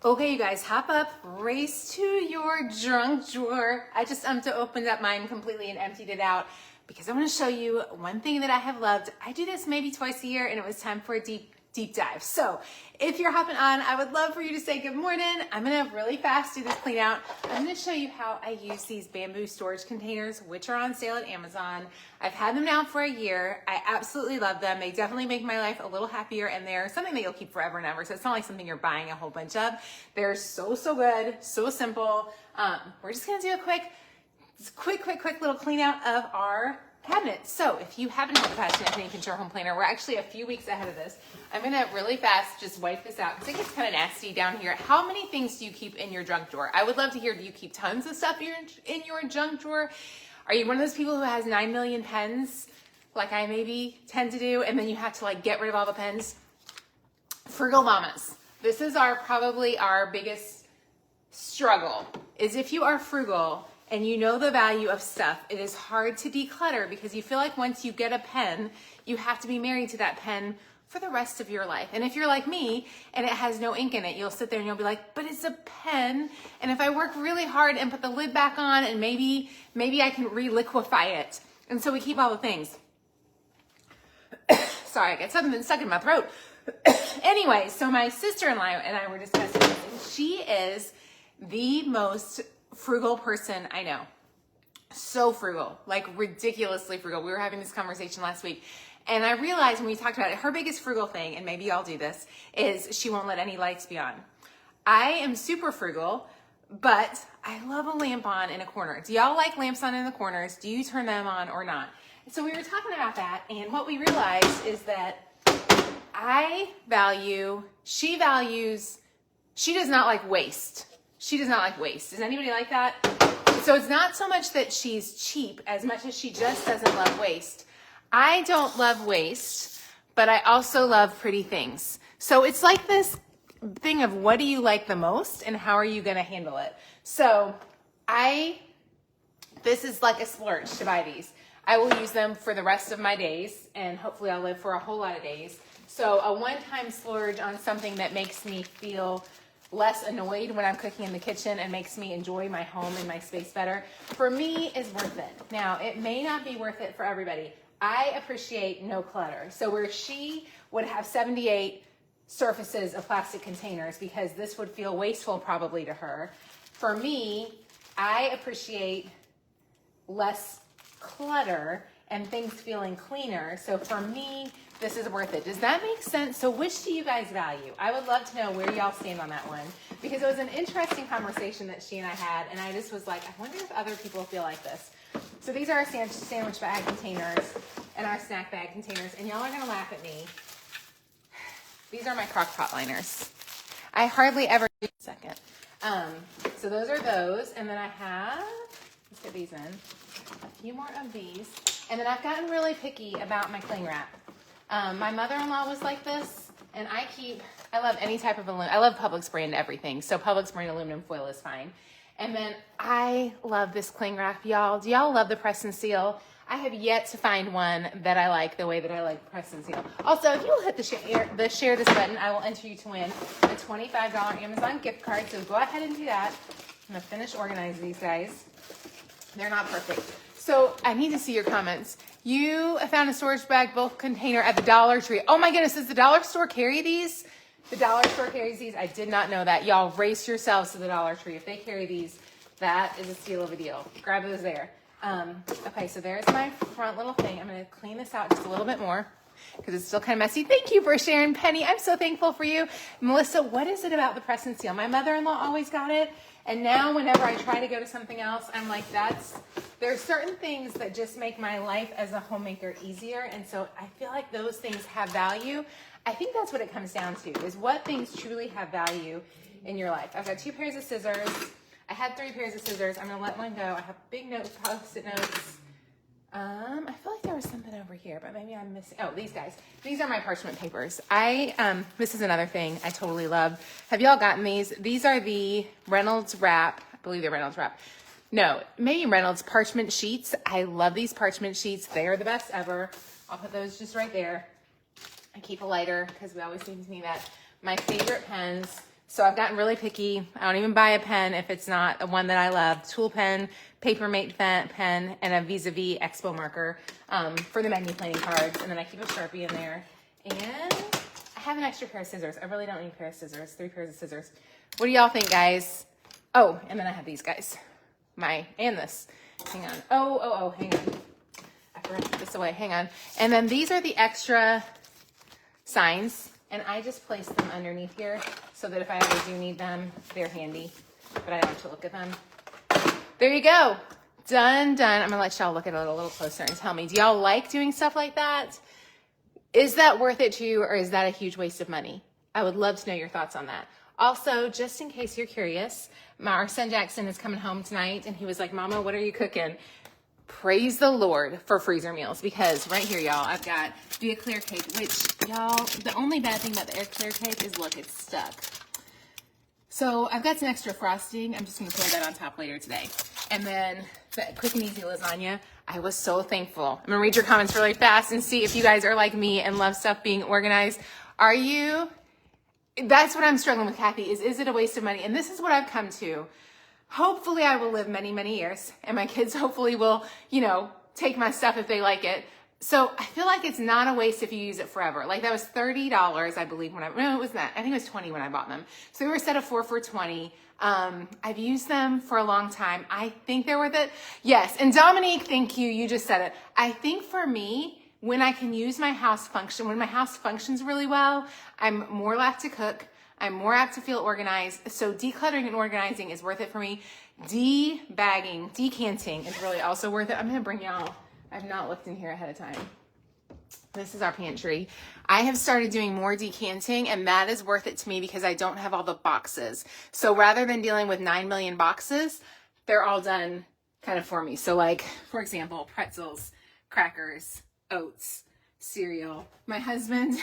Okay, you guys, hop up, race to your junk drawer. I just opened up mine completely and emptied it out because I want to show you one thing that I have loved. I do this maybe twice a year and it was time for a deep dive. So if you're hopping on, I would love for you to say good morning. I'm gonna really fast do this clean out. I'm gonna show you how I use these bamboo storage containers, which are on sale at Amazon. I've had them now for a year. I absolutely love them. They definitely make my life a little happier, and they're something that you'll keep forever and ever. So it's not like something you're buying a whole bunch of. They're so good, so simple. We're just gonna do a quick little clean out of our cabinet. So if you haven't had the Passion Infinity Contour Home Planner, we're actually a few weeks ahead of this. I'm gonna really fast just wipe this out because it gets kind of nasty down here. How many things do you keep in your junk drawer? I would love to hear, do you keep tons of stuff in your junk drawer? Are you one of those people who has 9 million pens like I maybe tend to do, and then you have to like get rid of all the pens? Frugal mamas. This is probably our biggest struggle, is if you are frugal and you know the value of stuff, it is hard to declutter because you feel like once you get a pen, you have to be married to that pen for the rest of your life. And if you're like me and it has no ink in it, you'll sit there and you'll be like, but it's a pen. And if I work really hard and put the lid back on and maybe I can re-liquefy it. And so we keep all the things. Sorry, I got something stuck in my throat. Anyway, so my sister-in-law and I were discussing this, and she is the most frugal person I know. So frugal, like ridiculously frugal. We were having this conversation last week, and I realized when we talked about it, her biggest frugal thing, and maybe I'll do this, is she won't let any lights be on. I am super frugal, but I love a lamp on in a corner. Do y'all like lamps on in the corners? Do you turn them on or not? And so we were talking about that, and what we realized is that she does not like waste. She does not like waste. Does anybody like that? So it's not so much that she's cheap as much as she just doesn't love waste. I don't love waste, but I also love pretty things. So it's like this thing of what do you like the most and how are you going to handle it? So this is like a splurge to buy these. I will use them for the rest of my days, and hopefully I'll live for a whole lot of days. So a one-time splurge on something that makes me feel less annoyed when I'm cooking in the kitchen and makes me enjoy my home and my space better, for me is worth it. Now, it may not be worth it for everybody. I appreciate no clutter. So where she would have 78 surfaces of plastic containers because this would feel wasteful probably to her, for me, I appreciate less clutter and things feeling cleaner. So for me, this is worth it. Does that make sense? So which do you guys value? I would love to know where y'all stand on that one, because it was an interesting conversation that she and I had, and I just was like, I wonder if other people feel like this. So these are our sandwich bag containers and our snack bag containers, and y'all are gonna laugh at me. These are my crock pot liners. I hardly ever do a second. So those are those, and then I have, let's get these in, a few more of these, and then I've gotten really picky about my cling wrap. My mother-in-law was like this, and I love any type of aluminum. I love Publix brand everything, so Publix brand aluminum foil is fine. And then I love this cling wrap, y'all. Do y'all love the press and seal? I have yet to find one that I like the way that I like press and seal. Also, if you'll hit the share this button, I will enter you to win a $25 Amazon gift card, so go ahead and do that. I'm gonna finish organizing these guys. They're not perfect. So I need to see your comments. You found a storage bag bulk container at the Dollar Tree. Oh my goodness, does the Dollar Store carry these? The Dollar Store carries these. I did not know that. Y'all race yourselves to the Dollar Tree. If they carry these, that is a steal of a deal. Grab those there. Okay, so there's my front little thing. I'm going to clean this out just a little bit more because it's still kind of messy. Thank you for sharing, Penny. I'm so thankful for you. Melissa, what is it about the press and seal? My mother-in-law always got it. And now whenever I try to go to something else, I'm like, there's certain things that just make my life as a homemaker easier. And so I feel like those things have value. I think that's what it comes down to, is what things truly have value in your life. I've got 2 pairs of scissors. I had 3 pairs of scissors. I'm gonna let one go. I have big notes, post-it notes. I feel like there was something over here, but maybe I'm missing. Oh, these guys. These are my parchment papers. This is another thing I totally love. Have y'all gotten these? These are the Reynolds wrap. I believe they're Reynolds wrap. No, maybe Reynolds parchment sheets. I love these parchment sheets. They are the best ever. I'll put those just right there. I keep a lighter because we always seem to need that. My favorite pens. So I've gotten really picky. I don't even buy a pen if it's not one that I love. Tool pen, Papermate pen, and a Vis-a-Vis Expo marker for the menu planning cards. And then I keep a Sharpie in there. And I have an extra pair of scissors. I really don't need a pair of scissors, 3 pairs of scissors. What do y'all think, guys? Oh, and then I have these guys. And this. Hang on. Oh, hang on. I forgot to put this away. Hang on. And then these are the extra signs. And I just place them underneath here so that if I ever do need them, they're handy. But I don't have to look at them. There you go. Done. I'm going to let y'all look at it a little closer and tell me, do y'all like doing stuff like that? Is that worth it to you, or is that a huge waste of money? I would love to know your thoughts on that. Also, just in case you're curious, our son Jackson is coming home tonight, and he was like, Mama, what are you cooking? Praise the Lord for freezer meals, because right here, y'all, I've got the Eclair cake, which, y'all, the only bad thing about the Eclair cake is, look, it's stuck. So I've got some extra frosting. I'm just going to pour that on top later today. And then the quick and easy lasagna. I was so thankful. I'm going to read your comments really fast and see if you guys are like me and love stuff being organized. Are you? That's what I'm struggling with, Kathy, is it a waste of money? And this is what I've come to. Hopefully I will live many, many years, and my kids hopefully will, take my stuff if they like it. So I feel like it's not a waste if you use it forever. Like that was $30, I believe, no, it was not. I think it was $20 when I bought them. So they were a set of 4 for $20. I've used them for a long time. I think they're worth it. Yes. And Dominique, thank you. You just said it. I think for me, when I can use my house function, when my house functions really well, I'm more apt to cook. I'm more apt to feel organized. So decluttering and organizing is worth it for me. Debagging, decanting is really also worth it. I'm going to bring y'all, I've not looked in here ahead of time. This is our pantry. I have started doing more decanting, and that is worth it to me because I don't have all the boxes. So rather than dealing with 9 million boxes, they're all done kind of for me. So like, for example, pretzels, crackers, oats, cereal. My husband,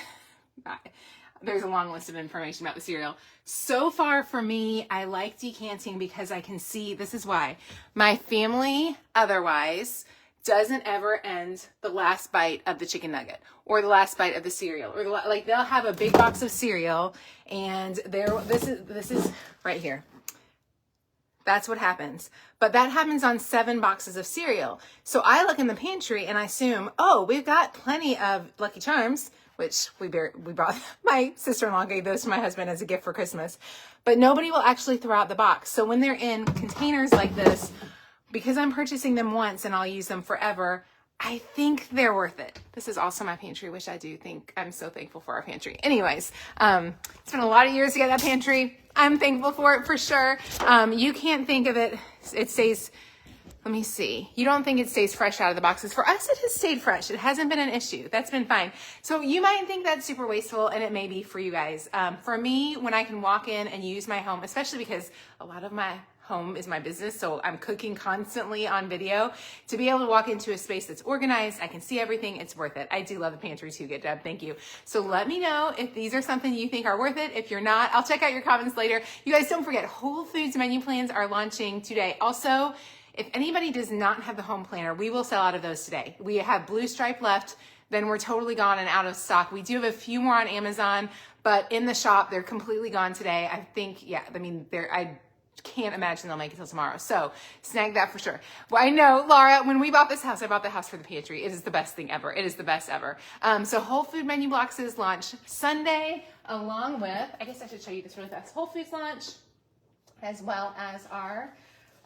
there's a long list of information about the cereal. So far for me, I like decanting because I can see, this is why. My family otherwise doesn't ever end the last bite of the chicken nugget or the last bite of the cereal, or like they'll have a big box of cereal and this is right here. That's what happens. But that happens on 7 boxes of cereal. So I look in the pantry and I assume, oh, we've got plenty of Lucky Charms, which we brought, my sister-in-law gave those to my husband as a gift for Christmas. But nobody will actually throw out the box. So when they're in containers like this, because I'm purchasing them once and I'll use them forever, I think they're worth it. This is also my pantry, which I do think I'm so thankful for our pantry. Anyways, it's been a lot of years to get that pantry. I'm thankful for it for sure. You can't think of it stays, let me see. You don't think it stays fresh out of the boxes. For us, it has stayed fresh. It hasn't been an issue. That's been fine. So you might think that's super wasteful, and it may be for you guys. For me, when I can walk in and use my home, especially because a lot of my home is my business, so I'm cooking constantly on video, to be able to walk into a space that's organized, I can see everything, it's worth it. I do love the pantry too. Good job. Thank you. So let me know if these are something you think are worth it. If you're not, I'll check out your comments later. You guys don't forget, Whole Foods menu plans are launching today. Also, if anybody does not have the home planner, we will sell out of those today. We have Blue Stripe left, then we're totally gone and out of stock. We do have a few more on Amazon, but in the shop, they're completely gone today. I think, I can't imagine they'll make it till tomorrow. So snag that for sure. Well, I know, Laura, when we bought this house, I bought the house for the pantry. It is the best thing ever. It is the best ever. So Whole Food menu boxes launch Sunday, along with, I guess I should show you this really fast, Whole Foods launch, as well as our,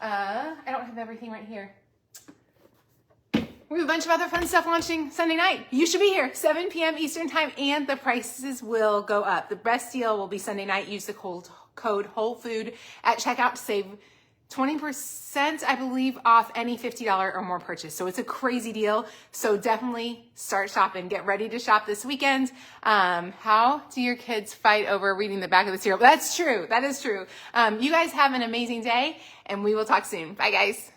I don't have everything right here. We have a bunch of other fun stuff launching Sunday night. You should be here, 7 p.m. Eastern time, and the prices will go up. The best deal will be Sunday night. Use the code WHOLEFOOD at checkout to save 20%, I believe, off any $50 or more purchase. So it's a crazy deal. So definitely start shopping. Get ready to shop this weekend. How do your kids fight over reading the back of the cereal? That's true. That is true. You guys have an amazing day, and we will talk soon. Bye, guys.